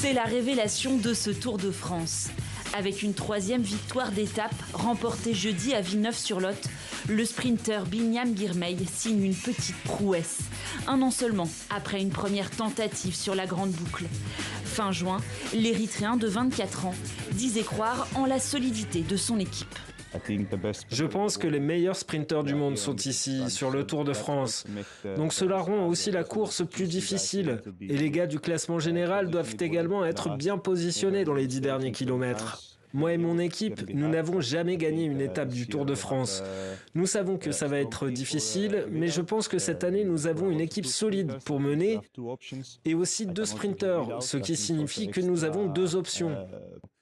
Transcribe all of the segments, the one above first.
C'est la révélation de ce Tour de France. Avec une troisième victoire d'étape remportée jeudi à Villeneuve-sur-Lot, le sprinter Binyam Girmay signe une petite prouesse. Un an seulement après une première tentative sur la grande boucle. Fin juin, l'Érythréen de 24 ans disait croire en la solidité de son équipe. Je pense que les meilleurs sprinteurs du monde sont ici, sur le Tour de France. Donc cela rend aussi la course plus difficile. Et les gars du classement général doivent également être bien positionnés dans les 10 derniers kilomètres. Moi et mon équipe, nous n'avons jamais gagné une étape du Tour de France. Nous savons que ça va être difficile, mais je pense que cette année, nous avons une équipe solide pour mener et aussi 2 sprinteurs, ce qui signifie que nous avons 2 options.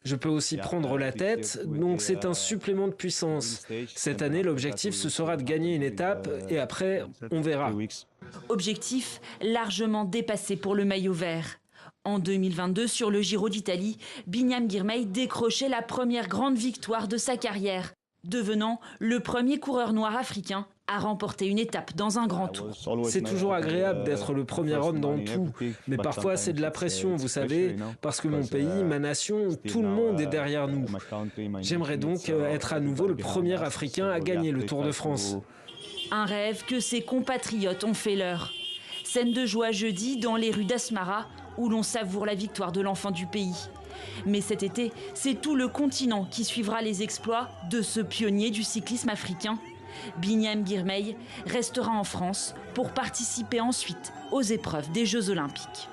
Je peux aussi prendre la tête, donc c'est un supplément de puissance. Cette année, l'objectif, ce sera de gagner une étape et après, on verra. Objectif largement dépassé pour le maillot vert. En 2022, sur le Giro d'Italie, Binyam Girmay décrochait la première grande victoire de sa carrière, devenant le premier coureur noir africain à remporter une étape dans un grand tour. C'est toujours agréable d'être le premier homme dans tout, mais parfois c'est de la pression, vous savez, parce que mon pays, ma nation, tout le monde est derrière nous. J'aimerais donc être à nouveau le premier Africain à gagner le Tour de France. Un rêve que ses compatriotes ont fait leur. Scène de joie jeudi dans les rues d'Asmara, où l'on savoure la victoire de l'enfant du pays. Mais cet été, c'est tout le continent qui suivra les exploits de ce pionnier du cyclisme africain. Binyam Girmay restera en France pour participer ensuite aux épreuves des Jeux Olympiques.